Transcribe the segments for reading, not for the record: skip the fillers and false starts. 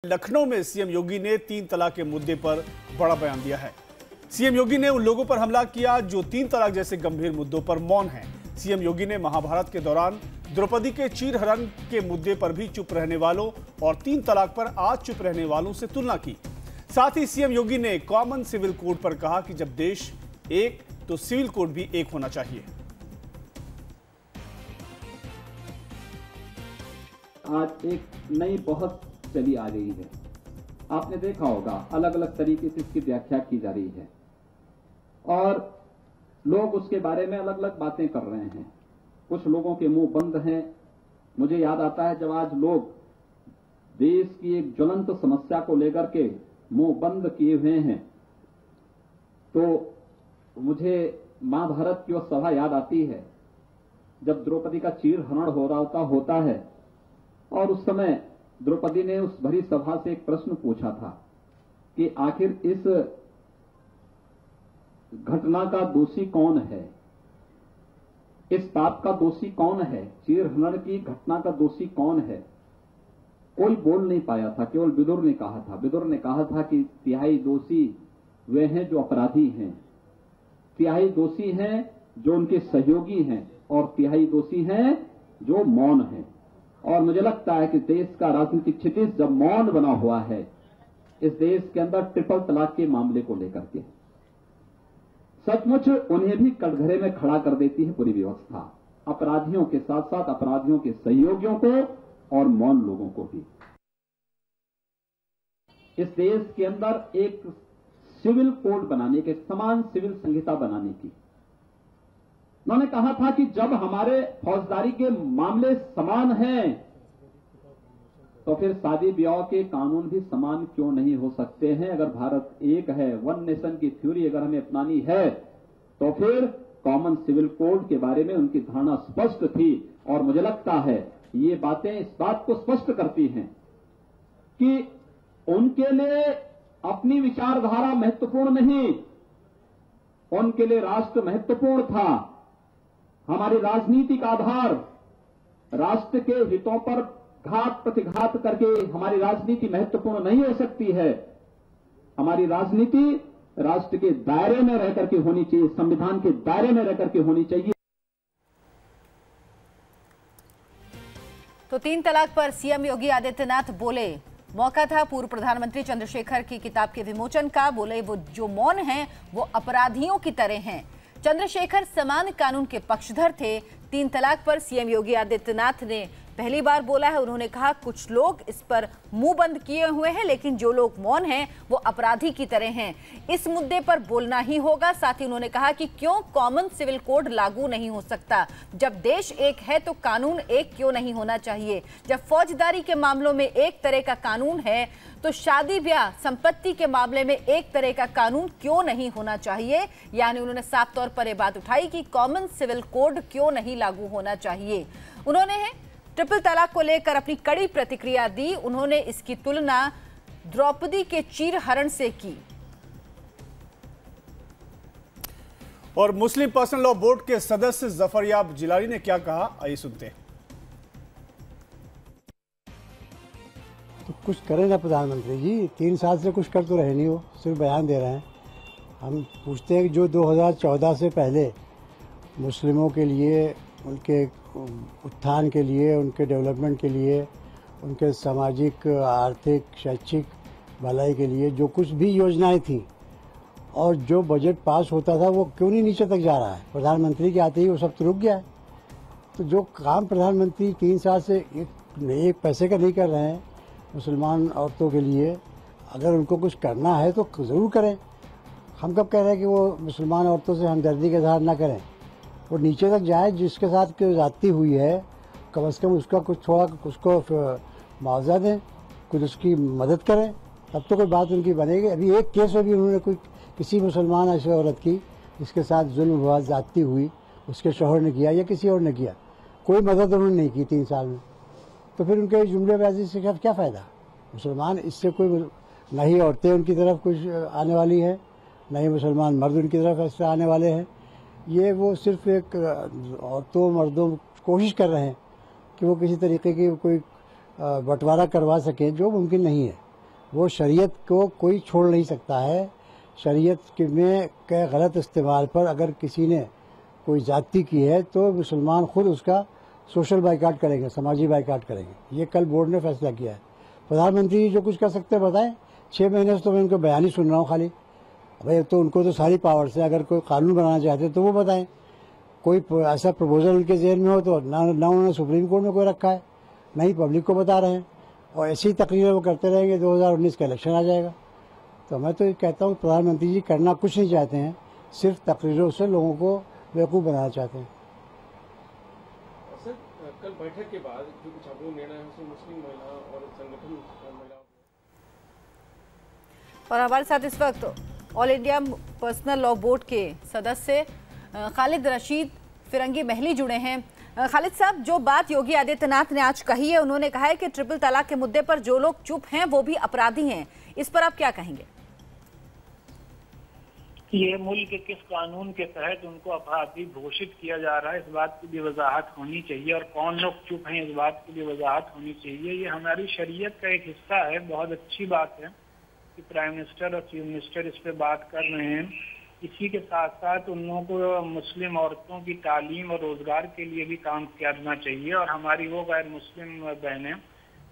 लखनऊ में सीएम योगी ने 3 तलाक के मुद्दे पर बड़ा बयान दिया है। सीएम योगी ने उन लोगों पर हमला किया जो 3 तलाक जैसे गंभीर मुद्दों पर मौन हैं। सीएम योगी ने महाभारत के दौरान द्रौपदी के चीरहरण के मुद्दे पर भी चुप रहने वालों और 3 तलाक पर आज चुप रहने वालों से तुलना की। साथ ही सीएम योगी ने कॉमन सिविल कोड पर कहा कि जब देश एक तो सिविल कोड भी एक होना चाहिए। आज एक नई बहुत चली आ रही है, आपने देखा होगा अलग अलग तरीके से इसकी व्याख्या की जा रही है और लोग उसके बारे में अलग अलग बातें कर रहे हैं। कुछ लोगों के मुंह बंद हैं। मुझे याद आता है जब आज लोग देश की एक ज्वलंत समस्या को लेकर के मुंह बंद किए हुए हैं, तो मुझे महाभारत की वो सभा याद आती है जब द्रौपदी का चीरहरण हो रहा होता है और उस समय द्रौपदी ने उस भरी सभा से एक प्रश्न पूछा था कि आखिर इस घटना का दोषी कौन है, इस पाप का दोषी कौन है, चीरहरण की घटना का दोषी कौन है। कोई बोल नहीं पाया था, केवल विदुर ने कहा था। विदुर ने कहा था कि तिहाई दोषी वे हैं जो अपराधी हैं, तिहाई दोषी हैं जो उनके सहयोगी हैं और तिहाई दोषी हैं जो मौन हैं। और मुझे लगता है कि देश का राजनीतिक क्षितिज जब मौन बना हुआ है इस देश के अंदर ट्रिपल तलाक के मामले को लेकर के, सचमुच उन्हें भी कटघरे में खड़ा कर देती है पूरी व्यवस्था, अपराधियों के साथ साथ अपराधियों के सहयोगियों को और मौन लोगों को भी। इस देश के अंदर एक सिविल कोड बनाने के, समान सिविल संहिता बनाने की उन्होंने कहा था कि जब हमारे फौजदारी के मामले समान हैं तो फिर शादी ब्याह के कानून भी समान क्यों नहीं हो सकते हैं। अगर भारत एक है, वन नेशन की थ्योरी अगर हमें अपनानी है तो फिर कॉमन सिविल कोड के बारे में उनकी धारणा स्पष्ट थी। और मुझे लगता है ये बातें इस बात को स्पष्ट करती हैं कि उनके लिए अपनी विचारधारा महत्वपूर्ण नहीं, उनके लिए राष्ट्र महत्वपूर्ण था। हमारी राजनीति का आधार राष्ट्र के हितों पर घात प्रतिघात करके हमारी राजनीति महत्वपूर्ण नहीं हो सकती है। हमारी राजनीति राष्ट्र के दायरे में रह करके होनी चाहिए, संविधान के दायरे में रह करके होनी चाहिए। तो 3 तलाक पर सीएम योगी आदित्यनाथ बोले, मौका था पूर्व प्रधानमंत्री चंद्रशेखर की किताब के विमोचन का। बोले वो जो मौन हैं वो अपराधियों की तरह हैं। चंद्रशेखर समान कानून के पक्षधर थे। 3 तलाक पर सीएम योगी आदित्यनाथ ने पहली बार बोला है। उन्होंने कहा कुछ लोग इस पर मुंह बंद किए हुए हैं, लेकिन जो लोग मौन हैं वो अपराधी की तरह हैं। इस मुद्दे पर बोलना ही होगा। साथ ही उन्होंने कहा कि क्यों कॉमन सिविल कोड लागू नहीं हो सकता। जब देश एक है तो कानून एक क्यों नहीं होना चाहिए। जब फौजदारी के मामलों में एक तरह का कानून है तो शादी ब्याह संपत्ति के मामले में एक तरह का कानून क्यों नहीं होना चाहिए। यानी उन्होंने साफ तौर पर यह बात उठाई कि कॉमन सिविल कोड क्यों नहीं लागू होना चाहिए। उन्होंने ट्रिपल तलाक को लेकर अपनी कड़ी प्रतिक्रिया दी। उन्होंने इसकी तुलना द्रौपदी के चीरहरण से की। और मुस्लिम पर्सनल लॉ बोर्ड के सदस्य जफरयाब जिलानी ने क्या कहा, आइए सुनते हैं। तो कुछ करें ना प्रधानमंत्री जी, 3 साल से कुछ कर तो रहे नहीं, हो सिर्फ बयान दे रहे हैं। हम पूछते हैं कि जो 2014 से पहले मुस्लिमों के लिए, उनके उत्थान के लिए, उनके डेवलपमेंट के लिए, उनके सामाजिक आर्थिक शैक्षिक भलाई के लिए जो कुछ भी योजनाएं थी और जो बजट पास होता था वो क्यों नहीं नीचे तक जा रहा है। प्रधानमंत्री के आते ही वो सब तो रुक गया है। तो जो काम प्रधानमंत्री 3 साल से एक पैसे का नहीं कर रहे हैं मुसलमान औरतों के लिए, अगर उनको कुछ करना है तो ज़रूर करें। हम कब कह रहे हैं कि वो मुसलमान औरतों से हमदर्दी का इजहार ना करें, वो नीचे तक जाए। जिसके साथ कोई ज़्यादती हुई है कम से कम उसका कुछ थोड़ा उसको मुआवजा दें, कुछ उसकी मदद करें, तब तो कोई बात उनकी बनेगी। अभी एक केस में भी उन्होंने कोई किसी मुसलमान ऐसी औरत की जिसके साथ जुल्म हुआ, ज़्यादती हुई, उसके शौहर ने किया या किसी और ने किया, कोई मदद उन्होंने नहीं की 3 साल में। तो फिर उनके जुमलेबाजी से क्या फ़ायदा। मुसलमान इससे कोई न ही औरतें उनकी तरफ कुछ आने वाली है, न ही मुसलमान मर्द उनकी तरफ ऐसे आने वाले हैं। ये वो सिर्फ एक औरतों मर्दों कोशिश कर रहे हैं कि वो किसी तरीके की कोई बंटवारा करवा सकें, जो मुमकिन नहीं है। वो शरीयत को कोई छोड़ नहीं सकता है। शरीयत में के गलत इस्तेमाल पर अगर किसी ने कोई ज्यादती की है तो मुसलमान खुद उसका सोशल बाइकाट करेंगे, समाजी बाइकाट करेंगे। ये कल बोर्ड ने फैसला किया है। प्रधानमंत्री जी जो कुछ कर सकते हैं बताएं। 6 महीने से तो मैं उनको बयान ही सुन रहा हूँ खाली। भाई तो उनको तो सारी पावर्स है, अगर कोई कानून बनाना चाहते हैं तो वो बताएं। कोई ऐसा प्रपोजल उनके जेहन में हो तो ना उन्होंने सुप्रीम कोर्ट में कोई रखा है, ना ही पब्लिक को बता रहे हैं, और ऐसी तकरीरें वो करते रहेंगे। 2019 का इलेक्शन आ जाएगा। तो मैं तो ये कहता हूँ प्रधानमंत्री जी करना कुछ नहीं चाहते हैं, सिर्फ तकरीरों से लोगों को बेवकूफ़ बनाना चाहते हैं। सर, कल बैठक के बाद जो कुछ आपको निर्णय है उसमें मुस्लिम महिला और संगठन महिलाओं और हमारे साथ इस वक्त all India personal law board के सदस्य खालिद रशीद फिरंगी महली जुड़े हैं। खालिद साहब, जो बात योगी आदित्यनाथ ने आज कही है, उन्होंने कहा है कि ट्रिपल तलाक के मुद्दे पर जो लोग चुप हैं वो भी अपराधी हैं। इस पर आप क्या कहेंगे? ये मुल्क किस कानून के तहत उनको अपराधी घोषित किया जा रहा है, इस बात की भी वजाहत होनी चाहिए, और कौन लोग चुप हैं इस बात की भी वजाहत होनी चाहिए। ये हमारी शरीयत का एक हिस्सा है। बहुत अच्छी बात है कि प्राइम मिनिस्टर और चीफ मिनिस्टर इस पे बात कर रहे हैं। इसी के साथ साथ उन लोगों को मुस्लिम औरतों की तालीम और रोजगार के लिए भी काम करना चाहिए, और हमारी वो गैर मुस्लिम बहनें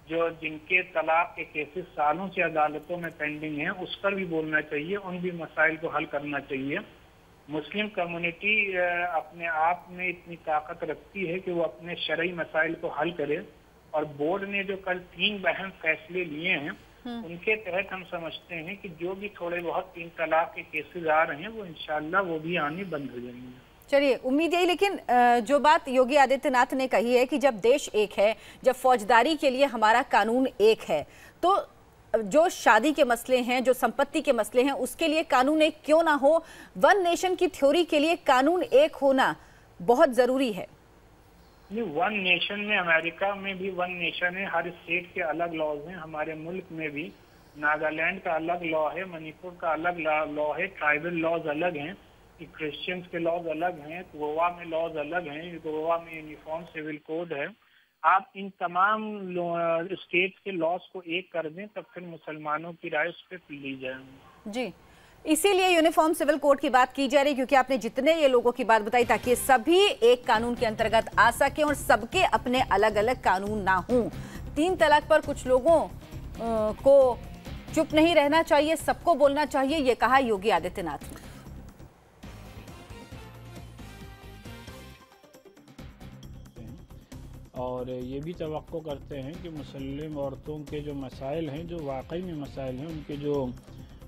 जो जिनके तलाक के केसेस सालों से अदालतों में पेंडिंग हैं, उस पर भी बोलना चाहिए, उन भी मसाइल को हल करना चाहिए। मुस्लिम कम्युनिटी अपने आप में इतनी ताकत रखती है कि वो अपने शरई मसाइल को हल करे, और बोर्ड ने जो कल 3 अहम फैसले लिए हैं उनके तहत हम समझते हैं कि जो भी थोड़े बहुत 3 तलाक के केसेस आ रहे हैं वो इंशाल्लाह वो भी आने बंद हो जाएंगे। चलिए, उम्मीद यही। लेकिन जो बात योगी आदित्यनाथ ने कही है कि जब देश एक है, जब फौजदारी के लिए हमारा कानून एक है, तो जो शादी के मसले हैं, जो संपत्ति के मसले हैं, उसके लिए कानून एक क्यों ना हो? वन नेशन की थ्योरी के लिए कानून एक होना बहुत जरूरी है। वन नेशन में अमेरिका में भी वन नेशन है, हर स्टेट के अलग लॉज हैं। हमारे मुल्क में भी नागालैंड का अलग लॉ है, मणिपुर का अलग लॉ है, ट्राइबल लॉज अलग हैं, क्रिश्चियंस के लॉज अलग हैं, गोवा में लॉज अलग हैं, गोवा में यूनिफॉर्म सिविल कोड है। आप इन तमाम स्टेट्स के लॉज को एक कर दें, तब फिर मुसलमानों की राय उस पर ली जाए। जी, इसीलिए यूनिफॉर्म सिविल कोड की बात की जा रही, क्योंकि आपने जितने ये लोगों की बात बताई, ताकि सभी एक कानून के अंतर्गत आ सके और सबके अपने अलग अलग कानून ना हों। 3 तलाक पर कुछ लोगों को चुप नहीं रहना चाहिए, सबको बोलना चाहिए, ये कहा योगी आदित्यनाथ ने। और ये भी तवक्को करते हैं कि मुस्लिम औरतों के जो मसाइल हैं, जो वाकई में मसाइल हैं, उनके जो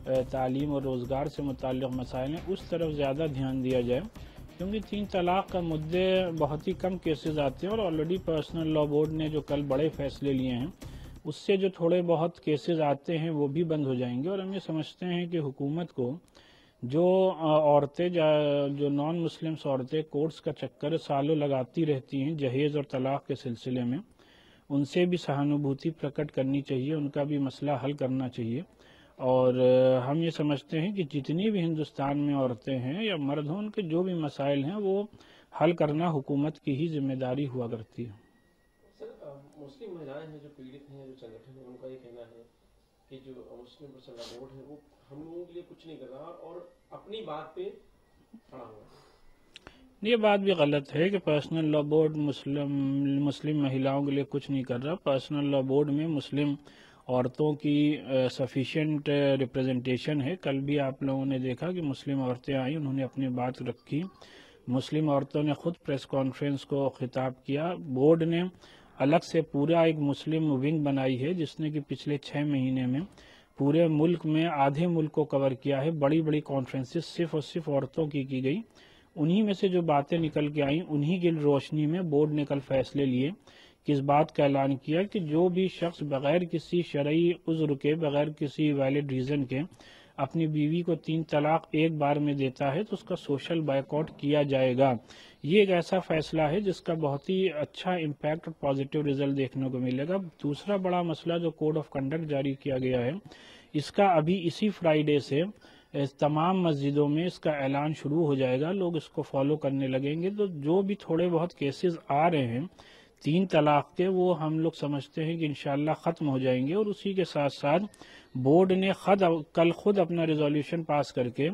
तालीम और रोज़गार से मुताल्लिक़ मसाइल हैं, उस तरफ ज़्यादा ध्यान दिया जाए, क्योंकि 3 तलाक का मुद्दे बहुत ही कम केसेस आते हैं। और ऑलरेडी पर्सनल लॉ बोर्ड ने जो कल बड़े फैसले लिए हैं, उससे जो थोड़े बहुत केसेस आते हैं वो भी बंद हो जाएंगे। और हम ये समझते हैं कि हुकूमत को जो औरतें, जो नॉन मुस्लिम्स औरतें कोर्ट्स का चक्कर सालों लगाती रहती हैं जहेज़ और तलाक के सिलसिले में, उनसे भी सहानुभूति प्रकट करनी चाहिए, उनका भी मसला हल करना चाहिए। और हम ये समझते हैं कि जितनी भी हिंदुस्तान में औरतें हैं या मर्द हों, उनके जो भी मसाइल हैं वो हल करना हुकूमत की ही जिम्मेदारी हुआ करती है। सर, मुस्लिम महिलाएं हैं जो पीड़ित हैं, जो संगठन है, उनका ये कहना है कि जो मुस्लिम पर्सनल लॉ बोर्ड है वो हम लोगों के लिए कुछ नहीं कर रहा और अपनी बात पे खड़ा हुआ है। ये बात भी गलत है कि पर्सनल लॉ बोर्ड मुस्लिम महिलाओं के लिए कुछ नहीं कर रहा। पर्सनल लॉ बोर्ड में मुस्लिम औरतों की सफिशिएंट रिप्रेजेंटेशन है। कल भी आप लोगों ने देखा कि मुस्लिम औरतें आई, उन्होंने अपनी बात रखी। मुस्लिम औरतों ने खुद प्रेस कॉन्फ्रेंस को खिताब किया। बोर्ड ने अलग से पूरा एक मुस्लिम विंग बनाई है, जिसने कि पिछले 6 महीने में पूरे मुल्क में आधे मुल्क को कवर किया है। बड़ी बड़ी कॉन्फ्रेंसेस सिर्फ और सिर्फ औरतों की गई। उन्हीं में से जो बातें निकल के आई, उन्हीं की रोशनी में बोर्ड ने कल फैसले लिए कि इस बात का ऐलान किया कि जो भी शख्स बगैर किसी शरई उज़्र के, बगैर किसी वैलिड रीज़न के अपनी बीवी को 3 तलाक एक बार में देता है तो उसका सोशल बायकॉट किया जाएगा। ये एक ऐसा फैसला है जिसका बहुत ही अच्छा इम्पैक्ट और पॉजिटिव रिजल्ट देखने को मिलेगा। दूसरा बड़ा मसला जो कोड ऑफ कंडक्ट जारी किया गया है, इसका अभी इसी फ्राइडे से तमाम मस्जिदों में इसका ऐलान शुरू हो जाएगा। लोग इसको फॉलो करने लगेंगे। तो जो भी थोड़े बहुत केसेस आ रहे हैं 3 तलाक के वो हम लोग समझते हैं कि इंशाल्लाह ख़त्म हो जाएंगे। और उसी के साथ साथ बोर्ड ने कल खुद अपना रिजोल्यूशन पास करके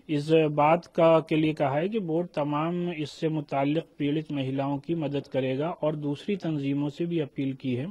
इस बात के लिए कहा है कि बोर्ड तमाम इससे मुताल्लिक़ पीड़ित महिलाओं की मदद करेगा और दूसरी तंजीमों से भी अपील की है